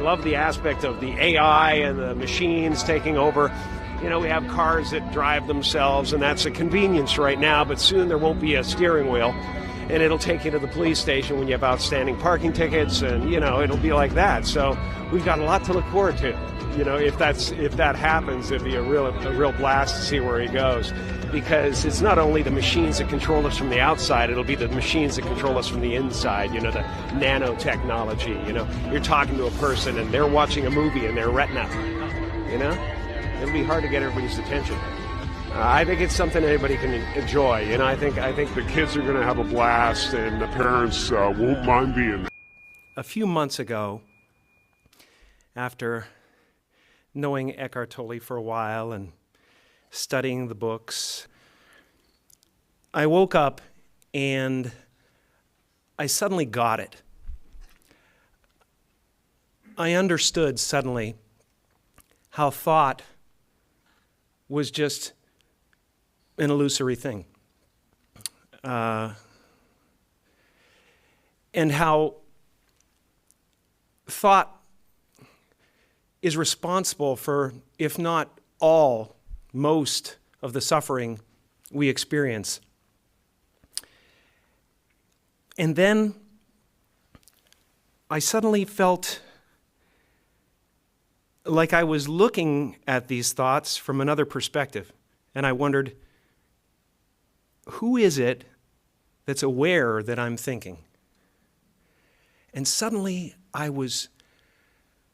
I love the aspect of the AI and the machines taking over. You know, we have cars that drive themselves, and that's a convenience right now, but soon there won't be a steering wheel, and it'll take you to the police station when you have outstanding parking tickets, and, you know, it'll be like that. So we've got a lot to look forward to. You know, if that happens, it'd be a real blast to see where he goes, because it's not only the machines that control us from the outside, it'll be the machines that control us from the inside, you know, the nanotechnology. You know, you're talking to a person and they're watching a movie in their retina, you know? It'll be hard to get everybody's attention. I think it's something anybody can enjoy. You know, I think the kids are going to have a blast, and the parents won't mind being there. A few months ago, after knowing Eckhart Tolle for a while and studying the books, I woke up and I suddenly got it. I understood suddenly how thought was just an illusory thing. And how thought is responsible for, if not all, most of the suffering we experience. And then I suddenly felt like I was looking at these thoughts from another perspective, and I wondered, who is it that's aware that I'm thinking? And suddenly I was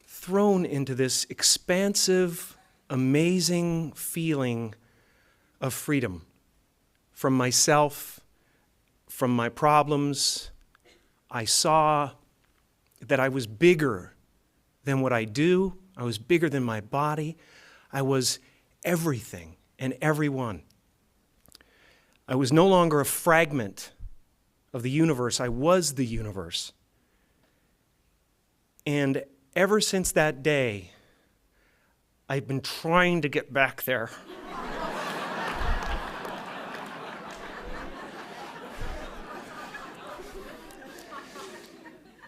thrown into this expansive, amazing feeling of freedom from myself, from my problems. I saw that I was bigger than what I do. I was bigger than my body. I was everything and everyone. I was no longer a fragment of the universe. I was the universe. And ever since that day, I've been trying to get back there.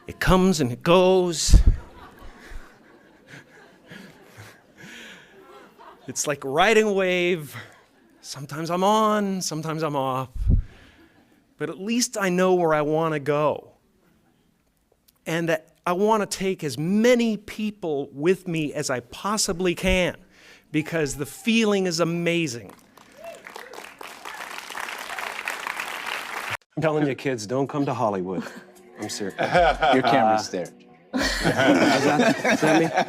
It comes and it goes. It's like riding a wave. Sometimes I'm on, sometimes I'm off. But at least I know where I want to go. And that I want to take as many people with me as I possibly can, because the feeling is amazing. I'm telling you, kids, don't come to Hollywood. I'm serious. Your camera's there.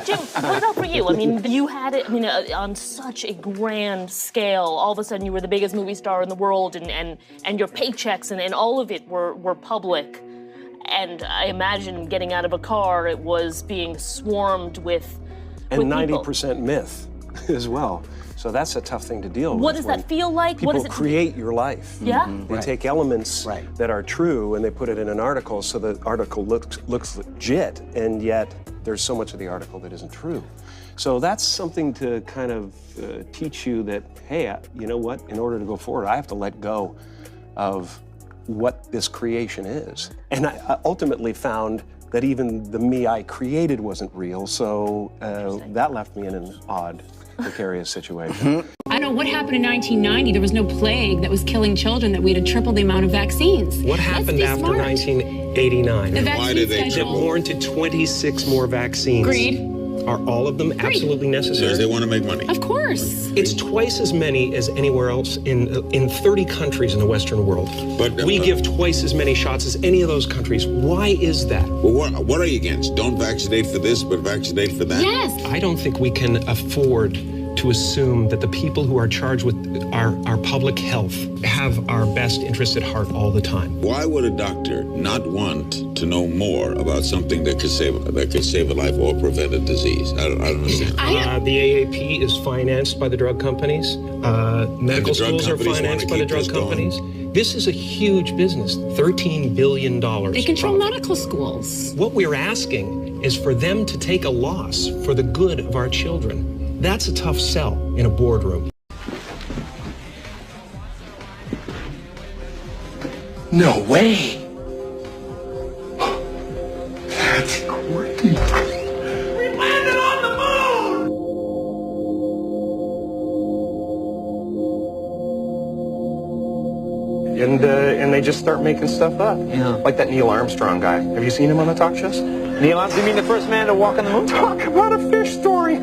Jim, what about for you? I mean, you had it, on such a grand scale. All of a sudden, you were the biggest movie star in the world, and your paychecks and all of it were public. And I imagine getting out of a car, it was being swarmed with And 90% 90% myth as well. So that's a tough thing to deal with. What does that feel like? People What does it create your life. Yeah? They take elements that are true and they put it in an article so the article looks legit, and yet there's so much of the article that isn't true. So that's something to kind of teach you that, hey, you know what? In order to go forward, I have to let go of what this creation is. And I ultimately found that even the me I created wasn't real, so that left me in an odd, precarious situation. I know what happened in 1990. There was no plague that was killing children, that we had tripled the amount of vaccines. What happened after 1989? The vaccine It warranted 26 more vaccines. Agreed. Are all of them absolutely necessary? Because they want to make money. Of course. It's twice as many as anywhere else in 30 countries in the Western world. But we give twice as many shots as any of those countries. Why is that? Well, what are you against? Don't vaccinate for this, but vaccinate for that? Yes. I don't think we can afford to assume that the people who are charged with our public health have our best interests at heart all the time. Why would a doctor not want to know more about something that could save a life or prevent a disease? I don't understand. The AAP is financed by the drug companies. Medical schools are financed by the drug companies. This is a huge business, $13 billion. They control medical schools. What we're asking is for them to take a loss for the good of our children. That's a tough sell in a boardroom. No way. That's great. they just start making stuff up. Yeah. Like that Neil Armstrong guy. Have you seen him on the talk shows? Neil Armstrong, you mean the first man to walk on the moon? Talk about a fish story.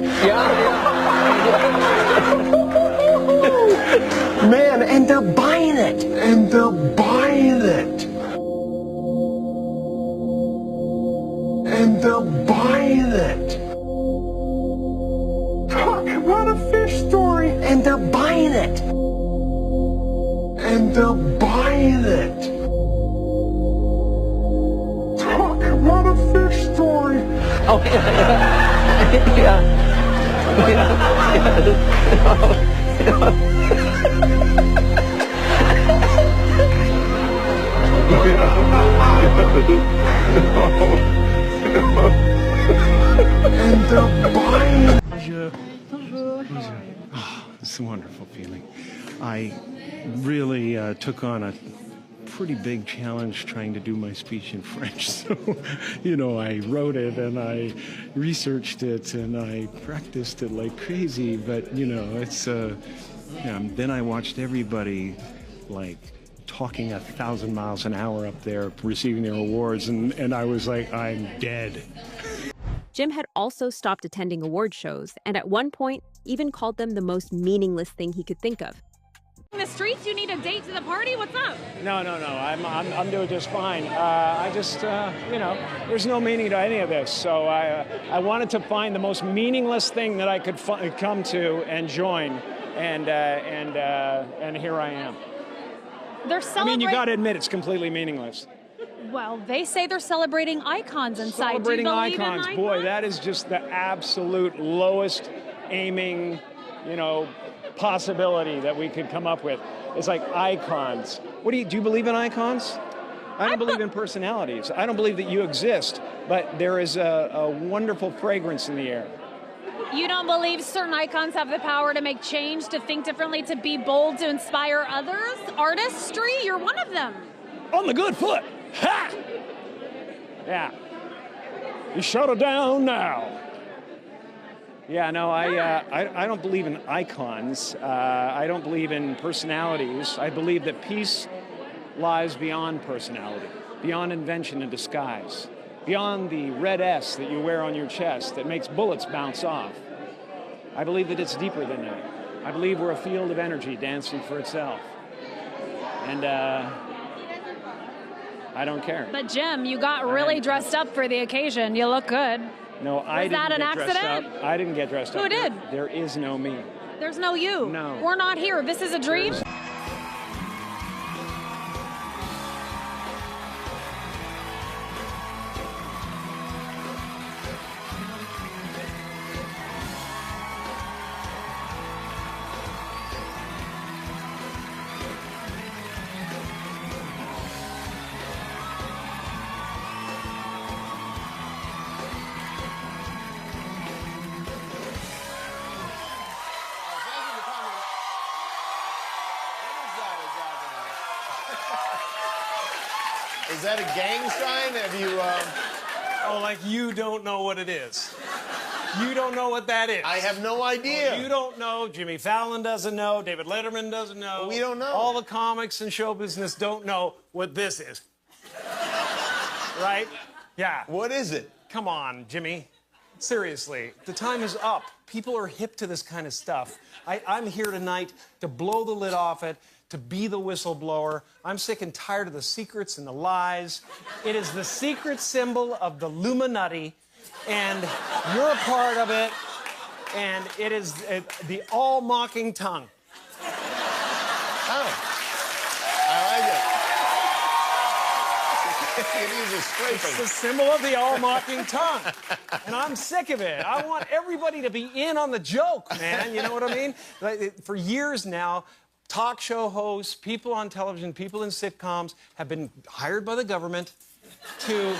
Man, and they're buying it. And they're buying it. And they're buying it. Talk about a fish story. And they're buying it. And they're buying it. Talk about a fish story. Oh, And they're buying it. It's a wonderful feeling. I really took on a pretty big challenge trying to do my speech in French. So, I wrote it and I researched it and I practiced it like crazy. But, it's, then I watched everybody like talking 1,000 miles an hour up there, receiving their awards. And I was like, I'm dead. Jim had also stopped attending award shows and at one point even called them the most meaningless thing he could think of. In the streets, you need a date to the party? What's up? No. I'm doing just fine. I just, there's no meaning to any of this. So I wanted to find the most meaningless thing that I could come to and join, and here I am. They're celebrating. You got to admit it's completely meaningless. Well, they say they're celebrating icons inside. Celebrating Do you believe icons, in boy, that is just the absolute lowest aiming, possibility that we could come up with. It's like icons. Do you believe in icons? I don't believe in personalities. I don't believe that you exist, but there is a wonderful fragrance in the air. You don't believe certain icons have the power to make change, to think differently, to be bold, to inspire others? Artistry, you're one of them. On the good foot. Ha! Yeah. You shut it down now. Yeah, no, I don't believe in icons. I don't believe in personalities. I believe that peace lies beyond personality, beyond invention and disguise, beyond the red S that you wear on your chest that makes bullets bounce off. I believe that it's deeper than that. I believe we're a field of energy dancing for itself. And I don't care. But Jim, you got really dressed up for the occasion. You look good. No, I didn't that an get dressed accident? up. I didn't get dressed up. Who did? There is no me. There's no you. No. We're not here. This is a dream. Is that a gang sign? Have you, Oh, like you don't know what it is. You don't know what that is. I have no idea. You don't know. Jimmy Fallon doesn't know. David Letterman doesn't know. We don't know. All the comics and show business don't know what this is. Right? Yeah. What is it? Come on, Jimmy. Seriously, the time is up. People are hip to this kind of stuff. I'm here tonight to blow the lid off it, to be the whistleblower. I'm sick and tired of the secrets and the lies. It is the secret symbol of the Illuminati, and you're a part of it, and it is the all-mocking tongue. Oh, I like it. It is a scraping. It's the symbol of the all-mocking tongue. And I'm sick of it. I want everybody to be in on the joke, man. You know what I mean? Like, for years now, talk show hosts, people on television, people in sitcoms have been hired by the government to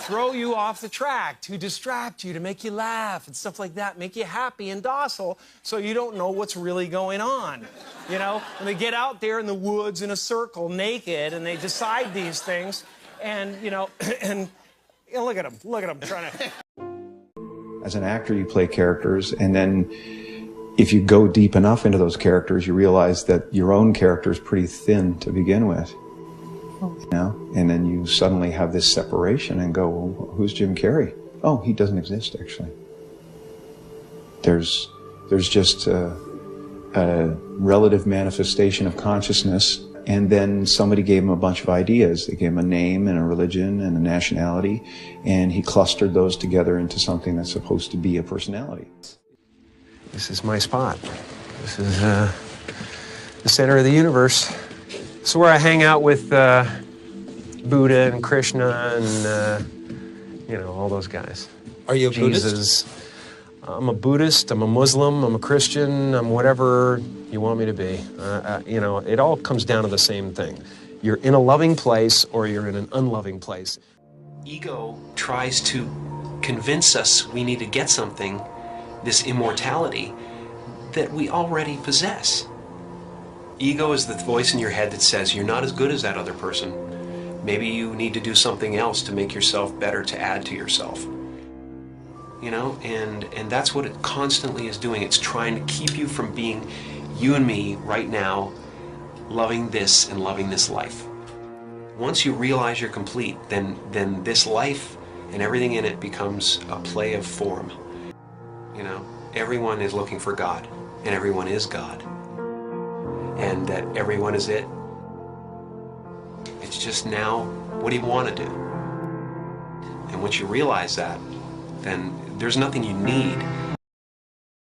throw you off the track, to distract you, to make you laugh and stuff like that, make you happy and docile so you don't know what's really going on. You know? And they get out there in the woods in a circle naked and they decide these things. And, you know, look at them trying to... As an actor, you play characters, and then if you go deep enough into those characters, you realize that your own character is pretty thin to begin with. You know? And then you suddenly have this separation and go, well, who's Jim Carrey? Oh, he doesn't exist, actually. There's just a relative manifestation of consciousness, and then somebody gave him a bunch of ideas. They gave him a name and a religion and a nationality, and he clustered those together into something that's supposed to be a personality. This is my spot. This is the center of the universe. It's where I hang out with Buddha and Krishna and, you know, all those guys. Are you a Jesus. Buddhist? I'm a Buddhist, I'm a Muslim, I'm a Christian, I'm whatever you want me to be. You know, it all comes down to the same thing. You're in a loving place or you're in an unloving place. Ego tries to convince us we need to get something, this immortality, that we already possess. Ego is the voice in your head that says you're not as good as that other person. Maybe you need to do something else to make yourself better, to add to yourself. You know, and that's what it constantly is doing. It's trying to keep you from being you and me right now, loving this and loving this life. Once you realize you're complete, then this life and everything in it becomes a play of form. You know, everyone is looking for God, and everyone is God. And that everyone is it. It's just now, what do you want to do? And once you realize that, then there's nothing you need.